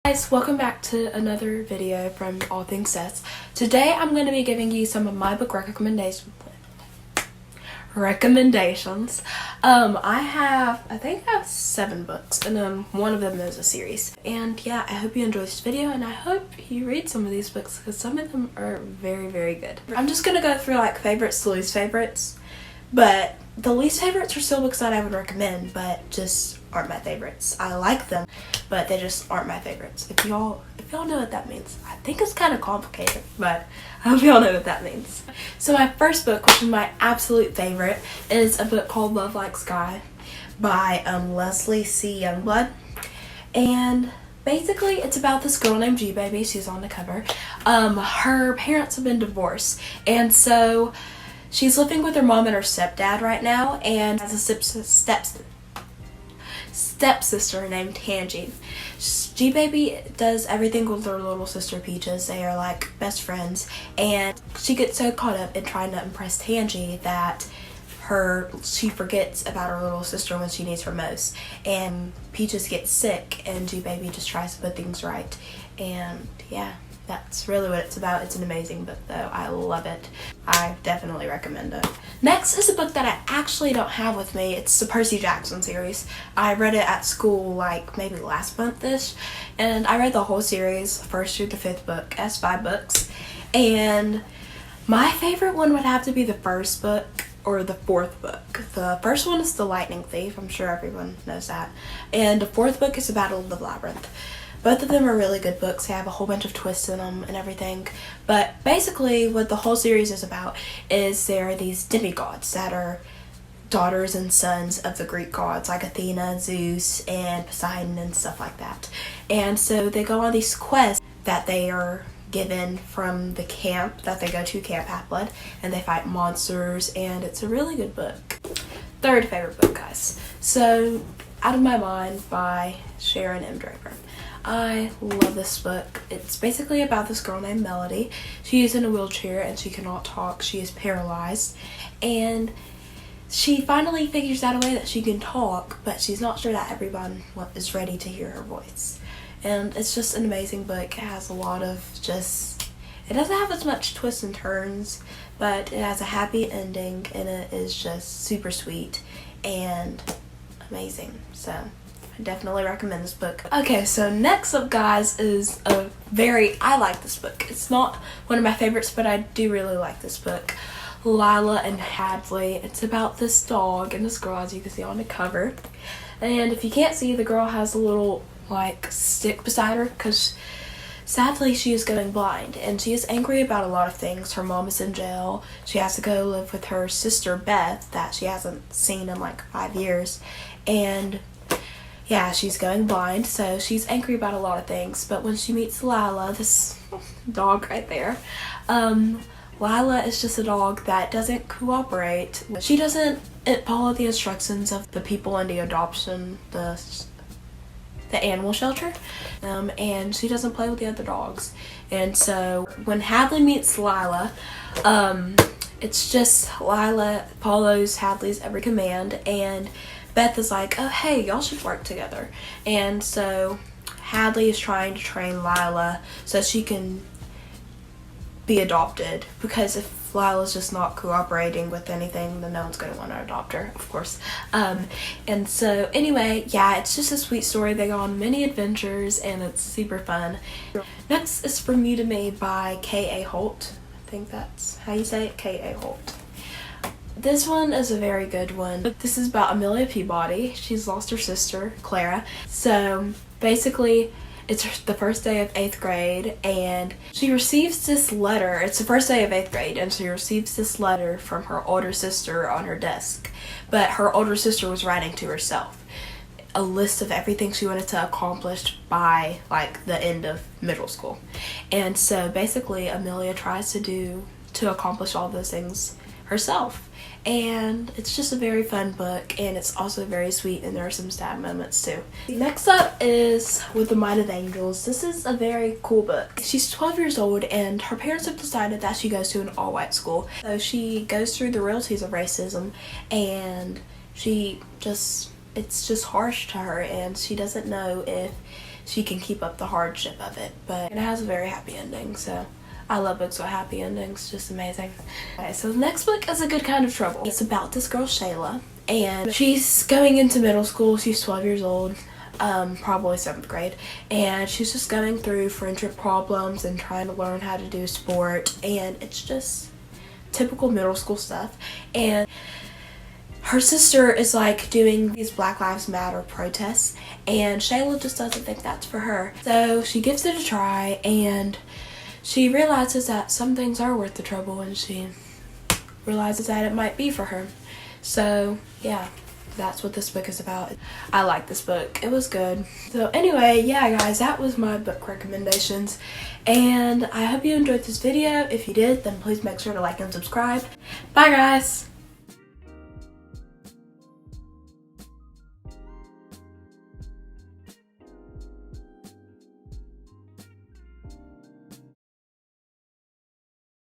Guys, welcome back to another video from All Things Sets. Today I'm going to be giving you some of my book recommendations. I think I have 7 books, and one of them is a series. And yeah, I hope you enjoy this video, and I hope you read some of these books because some of them are very, very good. I'm just going to go through like favorites to least favorites, but the least favorites are still books that I would recommend, but just aren't my favorites. I like them, but they just aren't my favorites. If y'all know what that means. I think it's kind of complicated, but I hope y'all know what that means. So my first book, which is my absolute favorite, is a book called Love Like Sky by Leslie C. Youngblood. And basically it's about this girl named G Baby. She's on the cover. Her parents have been divorced, and so she's living with her mom and her stepdad right now, and has a stepsister named Tangy. G Baby does everything with her little sister Peaches. They are like best friends, and she gets so caught up in trying to impress Tangy that she forgets about her little sister when she needs her most, and Peaches gets sick and G Baby just tries to put things right. And yeah, that's really what it's about. It's an amazing book though. I love it. I definitely recommend it. Next is a book that I actually don't have with me. It's the Percy Jackson series. I read it at school like maybe last month-ish, and I read the whole series, 1st through the 5th book, as 5 books. And my favorite one would have to be the 1st book or the 4th book. The first one is The Lightning Thief. I'm sure everyone knows that. And the 4th book is The Battle of the Labyrinth. Both of them are really good books. They have a whole bunch of twists in them and everything. But basically what the whole series is about is there are these demigods that are daughters and sons of the Greek gods, like Athena, Zeus, and Poseidon and stuff like that. And so they go on these quests that they are given from the camp that they go to, Camp Half-Blood, and they fight monsters, and it's a really good book. 3rd favorite book, guys. So, Out of My Mind by Sharon M. Draper. I love this book. It's basically about this girl named Melody. She is in a wheelchair and she cannot talk. She is paralyzed, and she finally figures out a way that she can talk, but she's not sure that everyone is ready to hear her voice. And it's just an amazing book. It has a lot of it doesn't have as much twists and turns, but it has a happy ending, and it is just super sweet and amazing. So I definitely recommend this book. Okay, so next up, guys, is I like this book. It's not one of my favorites, but I do really like this book. Lila and Hadley. It's about this dog and this girl, as you can see on the cover. And if you can't see, the girl has a little like stick beside her because sadly she is going blind, and she is angry about a lot of things. Her mom is in jail. She has to go live with her sister Beth that she hasn't seen in like 5 years, and yeah, she's going blind, so she's angry about a lot of things. But when she meets Lila, this dog right there, Lila is just a dog that doesn't cooperate. She doesn't follow the instructions of the people in the adoption, the animal shelter, and she doesn't play with the other dogs. And so when Hadley meets Lila, it's just Lila follows Hadley's every command, and Beth is like, oh hey, y'all should work together. And so Hadley is trying to train Lila so she can be adopted, because if Lila's just not cooperating with anything, then no one's going to want to adopt her, of course. And so anyway, yeah, it's just a sweet story. They go on many adventures, and it's super fun. Next is From You to Me by K.A. Holt. I think that's how you say it, K.A. Holt. This one is a very good one. This is about Amelia Peabody. She's lost her sister, Clara. So basically, it's the first day of 8th grade, and she receives this letter. It's the first day of 8th grade, and she receives this letter from her older sister on her desk. But her older sister was writing to herself a list of everything she wanted to accomplish by like the end of middle school. And so basically Amelia tries to accomplish all those things herself. And it's just a very fun book, and it's also very sweet, and there are some sad moments too. Next up is With the Might of Angels. This is a very cool book. She's 12 years old, and her parents have decided that she goes to an all-white school. So she goes through the realities of racism, and it's just harsh to her, and she doesn't know if she can keep up the hardship of it. But it has a very happy ending, so I love books with happy endings, just amazing. Okay, so the next book is A Good Kind of Trouble. It's about this girl, Shayla, and she's going into middle school. She's 12 years old, probably 7th grade, and she's just going through friendship problems and trying to learn how to do sport, and it's just typical middle school stuff. And her sister is like doing these Black Lives Matter protests, and Shayla just doesn't think that's for her. So she gives it a try, and she realizes that some things are worth the trouble, and she realizes that it might be for her. So yeah, that's what this book is about. I like this book. It was good. So anyway, yeah guys, that was my book recommendations, and I hope you enjoyed this video. If you did, then please make sure to like and subscribe. Bye guys!